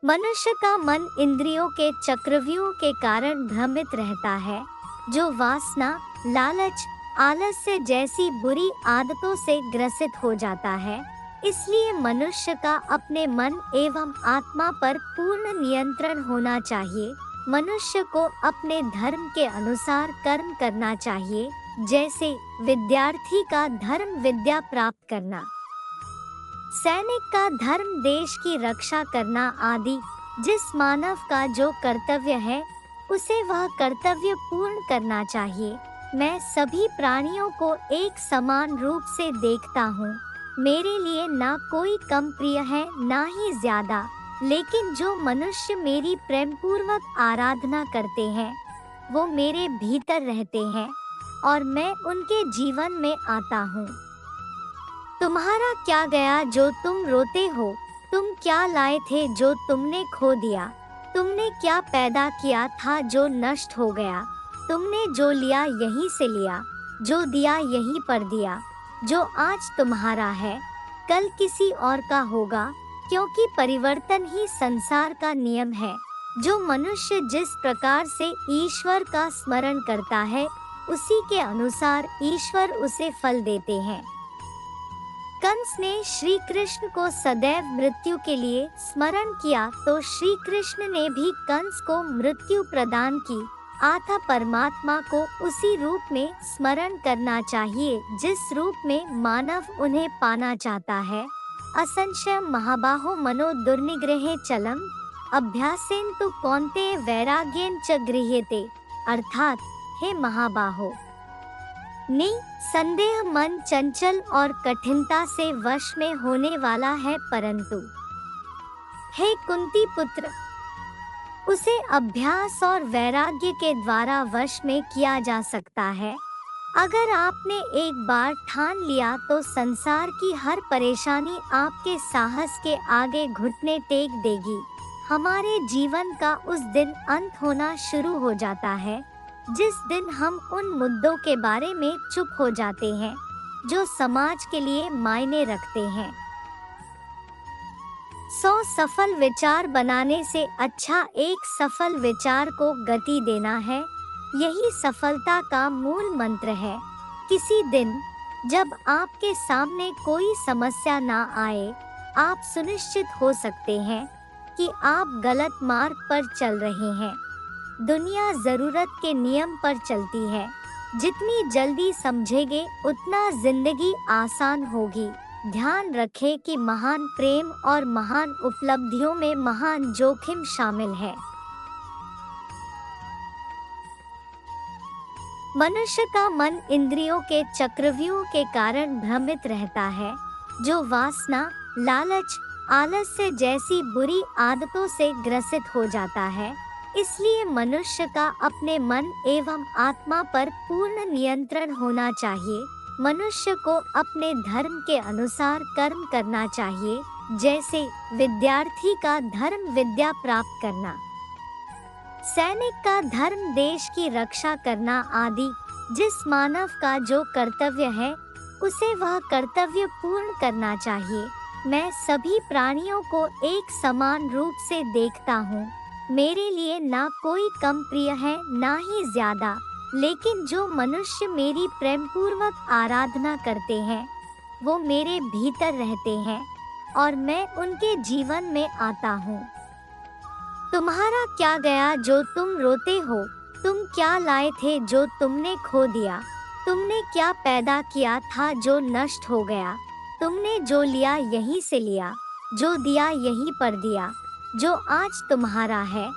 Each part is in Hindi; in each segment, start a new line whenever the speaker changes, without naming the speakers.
मनुष्य का मन इंद्रियों के चक्रव्यूह के कारण भ्रमित रहता है, जो वासना, लालच, आलस्य जैसी बुरी आदतों से ग्रसित हो जाता है। इसलिए मनुष्य का अपने मन एवं आत्मा पर पूर्ण नियंत्रण होना चाहिए। मनुष्य को अपने धर्म के अनुसार कर्म करना चाहिए, जैसे विद्यार्थी का धर्म विद्या प्राप्त करना, सैनिक का धर्म देश की रक्षा करना आदि। जिस मानव का जो कर्तव्य है उसे वह कर्तव्य पूर्ण करना चाहिए। मैं सभी प्राणियों को एक समान रूप से देखता हूँ। मेरे लिए ना कोई कम प्रिय है ना ही ज्यादा, लेकिन जो मनुष्य मेरी प्रेम पूर्वक आराधना करते हैं वो मेरे भीतर रहते हैं और मैं उनके जीवन में आता हूँ। तुम्हारा क्या गया जो तुम रोते हो? तुम क्या लाए थे जो तुमने खो दिया? तुमने क्या पैदा किया था जो नष्ट हो गया? तुमने जो लिया यहीं से लिया, जो दिया यहीं पर दिया। जो आज तुम्हारा है कल किसी और का होगा, क्योंकि परिवर्तन ही संसार का नियम है। जो मनुष्य जिस प्रकार से ईश्वर का स्मरण करता है उसी के अनुसार ईश्वर उसे फल देते हैं। कंस ने श्री कृष्ण को सदैव मृत्यु के लिए स्मरण किया तो श्री कृष्ण ने भी कंस को मृत्यु प्रदान की। अतः परमात्मा को उसी रूप में स्मरण करना चाहिए जिस रूप में मानव उन्हें पाना चाहता है। असंशय महाबाहो मनो दुर्निग्रहे चलम अभ्यासेन तु कौन्तेय वैराग्येन च गृह्यते। अर्थात हे महाबाहो, संदेह मन चंचल और कठिनता से वश में होने वाला है, परंतु हे कुंती पुत्र, उसे अभ्यास और वैराग्य के द्वारा वश में किया जा सकता है। अगर आपने एक बार ठान लिया तो संसार की हर परेशानी आपके साहस के आगे घुटने टेक देगी। हमारे जीवन का उस दिन अंत होना शुरू हो जाता है जिस दिन हम उन मुद्दों के बारे में चुप हो जाते हैं जो समाज के लिए मायने रखते हैं। 100 सफल विचार बनाने से अच्छा एक सफल विचार को गति देना है। यही सफलता का मूल मंत्र है। किसी दिन जब आपके सामने कोई समस्या ना आए, आप सुनिश्चित हो सकते हैं कि आप गलत मार्ग पर चल रहे हैं। दुनिया जरूरत के नियम पर चलती है। जितनी जल्दी समझेंगे उतना जिंदगी आसान होगी। ध्यान रखें कि महान प्रेम और महान उपलब्धियों में महान जोखिम शामिल है। मनुष्य का मन इंद्रियों के चक्रव्यूह के कारण भ्रमित रहता है, जो वासना, लालच, आलस्य जैसी बुरी आदतों से ग्रसित हो जाता है। इसलिए मनुष्य का अपने मन एवं आत्मा पर पूर्ण नियंत्रण होना चाहिए। मनुष्य को अपने धर्म के अनुसार कर्म करना चाहिए, जैसे विद्यार्थी का धर्म विद्या प्राप्त करना, सैनिक का धर्म देश की रक्षा करना आदि। जिस मानव का जो कर्तव्य है उसे वह कर्तव्य पूर्ण करना चाहिए। मैं सभी प्राणियों को एक समान रूप से देखता हूँ। मेरे लिए ना कोई कम प्रिय है ना ही ज्यादा, लेकिन जो मनुष्य मेरी प्रेम पूर्वक आराधना करते हैं वो मेरे भीतर रहते हैं और मैं उनके जीवन में आता हूँ। तुम्हारा क्या गया जो तुम रोते हो? तुम क्या लाए थे जो तुमने खो दिया? तुमने क्या पैदा किया था जो नष्ट हो गया? तुमने जो लिया यहीं से लिया, जो दिया यहीं पर दिया। जो आज तुम्हारा है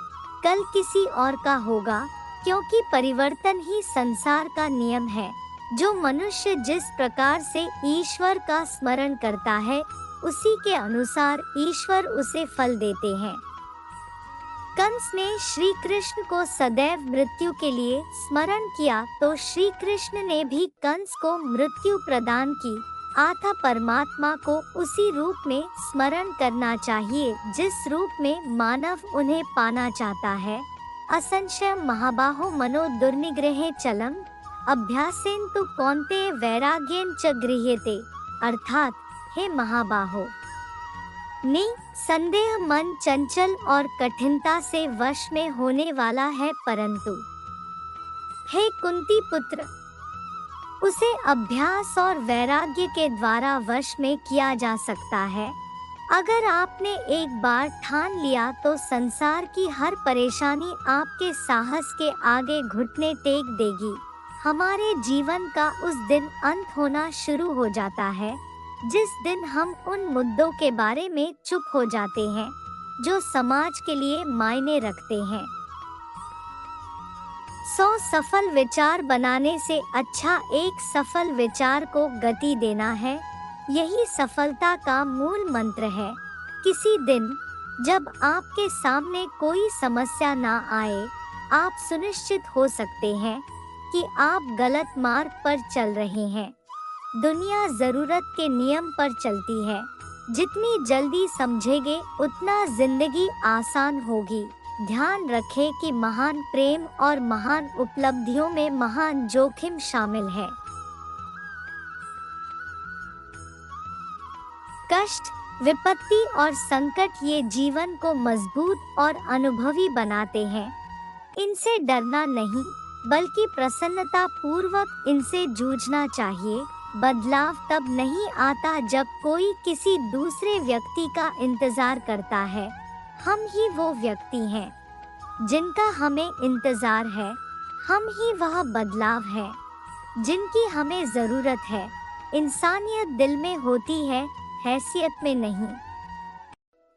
कल किसी और का होगा, क्योंकि परिवर्तन ही संसार का नियम है। जो मनुष्य जिस प्रकार से ईश्वर का स्मरण करता है उसी के अनुसार ईश्वर उसे फल देते हैं। कंस ने श्री कृष्ण को सदैव मृत्यु के लिए स्मरण किया तो श्री कृष्ण ने भी कंस को मृत्यु प्रदान की। अतः परमात्मा को उसी रूप में स्मरण करना चाहिए जिस रूप में मानव उन्हें पाना चाहता है। असंशय महाबाहो मनो दुर्निग्रहे चलम अभ्यासेन तु कौन्तेय वैराग्येन च गृह्यते। अर्थात हे महाबाहो, संदेह मन चंचल और कठिनता से वश में होने वाला है, परंतु हे कुंती पुत्र, उसे अभ्यास और वैराग्य के द्वारा वश में किया जा सकता है। अगर आपने एक बार ठान लिया तो संसार की हर परेशानी आपके साहस के आगे घुटने टेक देगी। हमारे जीवन का उस दिन अंत होना शुरू हो जाता है जिस दिन हम उन मुद्दों के बारे में चुप हो जाते हैं जो समाज के लिए मायने रखते हैं। 100 सफल विचार बनाने से अच्छा एक सफल विचार को गति देना है। यही सफलता का मूल मंत्र है। किसी दिन जब आपके सामने कोई समस्या ना आए, आप सुनिश्चित हो सकते हैं कि आप गलत मार्ग पर चल रहे हैं। दुनिया जरूरत के नियम पर चलती है। जितनी जल्दी समझेंगे उतना जिंदगी आसान होगी। ध्यान रखें कि महान प्रेम और महान उपलब्धियों में महान जोखिम शामिल है। कष्ट, विपत्ति और संकट ये जीवन को मजबूत और अनुभवी बनाते हैं। इनसे डरना नहीं, बल्कि प्रसन्नता पूर्वक इनसे जूझना चाहिए। बदलाव तब नहीं आता जब कोई किसी दूसरे व्यक्ति का इंतजार करता है। हम ही वो व्यक्ति हैं जिनका हमें इंतजार है। हम ही वह बदलाव है जिनकी हमें जरूरत है। इंसानियत दिल में होती है, हैसियत में नहीं।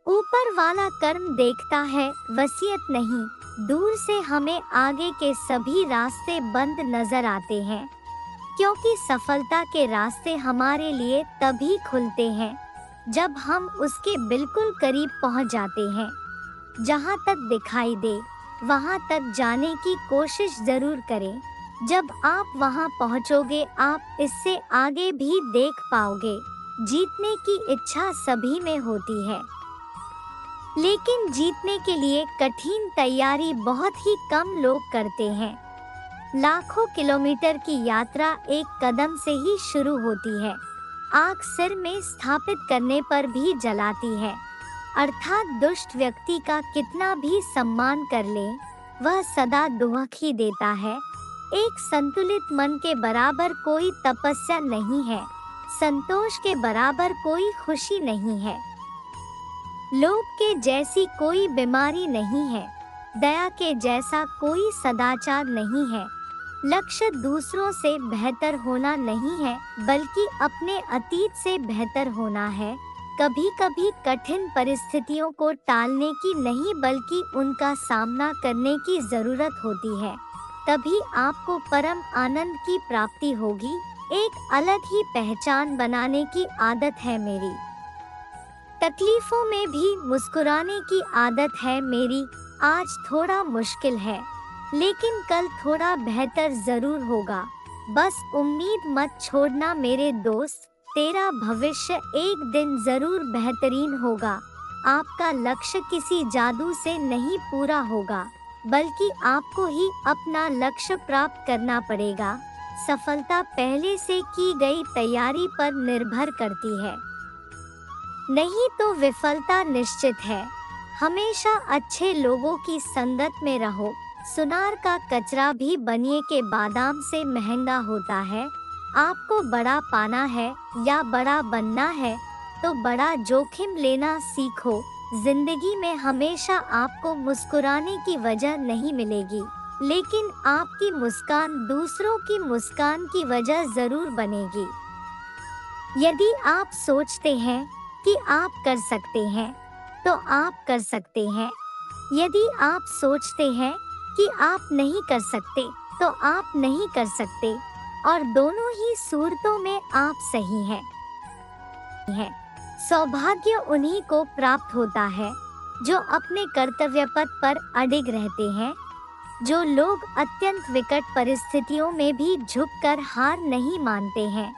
ऊपर वाला कर्म देखता है, वसीयत नहीं। दूर से हमें आगे के सभी रास्ते बंद नजर आते हैं, क्योंकि सफलता के रास्ते हमारे लिए तभी खुलते हैं जब हम उसके बिल्कुल करीब पहुंच जाते हैं। जहां तक दिखाई दे वहां तक जाने की कोशिश जरूर करें। जब आप वहां पहुंचोगे, आप इससे आगे भी देख पाओगे। जीतने की इच्छा सभी में होती है, लेकिन जीतने के लिए कठिन तैयारी बहुत ही कम लोग करते हैं। लाखों किलोमीटर की यात्रा एक कदम से ही शुरू होती है। आग सिर में स्थापित करने पर भी जलाती है। अर्थात दुष्ट व्यक्ति का कितना भी सम्मान कर ले, वह सदा दुख ही देता है। एक संतुलित मन के बराबर कोई तपस्या नहीं है। संतोष के बराबर कोई खुशी नहीं है। लोभ के जैसी कोई बीमारी नहीं है। दया के जैसा कोई सदाचार नहीं है। लक्ष्य दूसरों से बेहतर होना नहीं है, बल्कि अपने अतीत से बेहतर होना है। कभी कभी कठिन परिस्थितियों को टालने की नहीं, बल्कि उनका सामना करने की जरूरत होती है। तभी आपको परम आनंद की प्राप्ति होगी। एक अलग ही पहचान बनाने की आदत है मेरी। तकलीफों में भी मुस्कुराने की आदत है मेरी। आज थोड़ा मुश्किल है, लेकिन कल थोड़ा बेहतर जरूर होगा। बस उम्मीद मत छोड़ना मेरे दोस्त, तेरा भविष्य एक दिन जरूर बेहतरीन होगा। आपका लक्ष्य किसी जादू से नहीं पूरा होगा, बल्कि आपको ही अपना लक्ष्य प्राप्त करना पड़ेगा। सफलता पहले से की गई तैयारी पर निर्भर करती है, नहीं तो विफलता निश्चित है। हमेशा अच्छे लोगों की संगत में रहो। सुनार का कचरा भी बनिए के बादाम से महंगा होता है। आपको बड़ा पाना है या बड़ा बनना है, तो बड़ा जोखिम लेना सीखो। जिंदगी में हमेशा आपको मुस्कुराने की वजह नहीं मिलेगी, लेकिन आपकी मुस्कान दूसरों की मुस्कान की वजह जरूर बनेगी। यदि आप सोचते हैं कि आप कर सकते हैं, तो आप कर सकते हैं। यदि आप सोचते हैं कि आप नहीं कर सकते, तो आप नहीं कर सकते। और दोनों ही सूरतों में आप सही हैं। सौभाग्य उन्हीं को प्राप्त होता है जो अपने कर्तव्य पथ पर अडिग रहते हैं। जो लोग अत्यंत विकट परिस्थितियों में भी झुककर हार नहीं मानते हैं,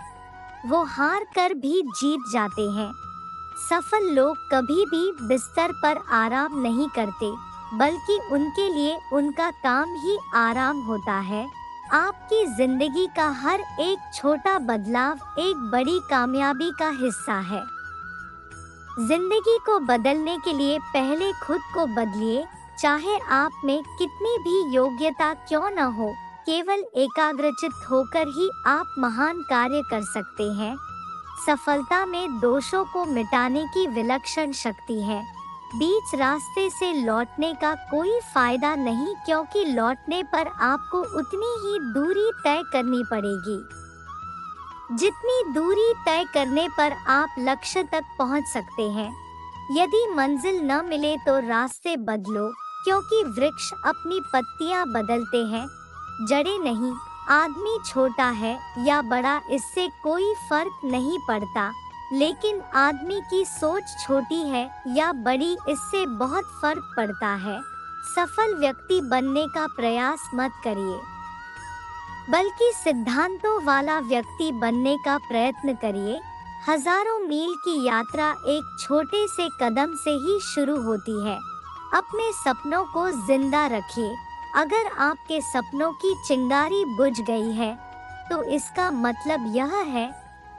वो हार कर भी जीत जाते हैं। सफल लोग कभी भी बिस्तर पर आराम नहीं करते, बल्कि उनके लिए उनका काम ही आराम होता है। आपकी जिंदगी का हर एक छोटा बदलाव एक बड़ी कामयाबी का हिस्सा है। जिंदगी को बदलने के लिए पहले खुद को बदलिए, चाहे आप में कितनी भी योग्यता क्यों न हो। केवल एकाग्रचित्त होकर ही आप महान कार्य कर सकते हैं। सफलता में दोषों को मिटाने की विलक्षण शक्ति है। बीच रास्ते से लौटने का कोई फायदा नहीं, क्योंकि लौटने पर आपको उतनी ही दूरी तय करनी पड़ेगी जितनी दूरी तय करने पर आप लक्ष्य तक पहुंच सकते हैं। यदि मंजिल न मिले तो रास्ते बदलो, क्योंकि वृक्ष अपनी पत्तियां बदलते हैं, जड़ें नहीं। आदमी छोटा है या बड़ा इससे कोई फर्क नहीं पड़ता, लेकिन आदमी की सोच छोटी है या बड़ी इससे बहुत फर्क पड़ता है। सफल व्यक्ति बनने का प्रयास मत करिए, बल्कि सिद्धांतों वाला व्यक्ति बनने का प्रयत्न करिए। हजारों मील की यात्रा एक छोटे से कदम से ही शुरू होती है। अपने सपनों को जिंदा रखिए। अगर आपके सपनों की चिंगारी बुझ गई है, तो इसका मतलब यह है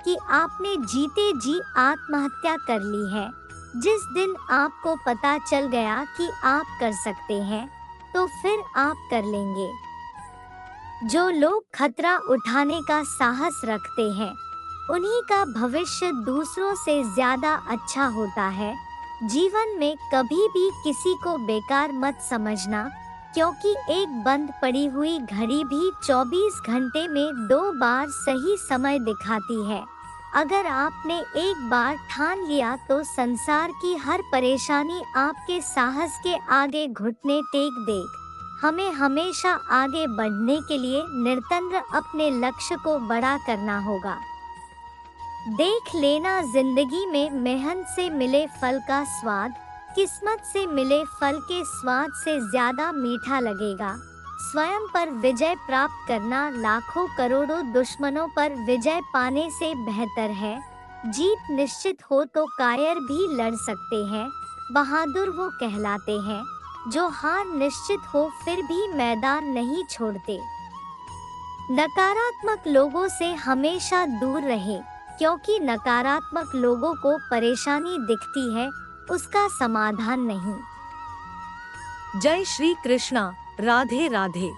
कि आपने जीते जी आत्महत्या कर ली है। जिस दिन आपको पता चल गया कि आप कर सकते हैं, तो फिर आप कर लेंगे। जो लोग खतरा उठाने का साहस रखते हैं, उन्हीं का भविष्य दूसरों से ज्यादा अच्छा होता है। जीवन में कभी भी किसी को बेकार मत समझना, क्योंकि एक बंद पड़ी हुई घड़ी भी 24 घंटे में 2 बार सही समय दिखाती है। अगर आपने एक बार ठान लिया तो संसार की हर परेशानी आपके साहस के आगे घुटने टेक दे। हमें हमेशा आगे बढ़ने के लिए निरंतर अपने लक्ष्य को बड़ा करना होगा। देख लेना, जिंदगी में मेहनत से मिले फल का स्वाद किस्मत से मिले फल के स्वाद से ज्यादा मीठा लगेगा। स्वयं पर विजय प्राप्त करना लाखों करोड़ों दुश्मनों पर विजय पाने से बेहतर है। जीत निश्चित हो तो कायर भी लड़ सकते हैं। बहादुर वो कहलाते हैं जो हार निश्चित हो फिर भी मैदान नहीं छोड़ते। नकारात्मक लोगों से हमेशा दूर रहें, क्योंकि नकारात्मक लोगों को परेशानी दिखती है, उसका समाधान नहीं।
जय श्री कृष्णा। राधे राधे।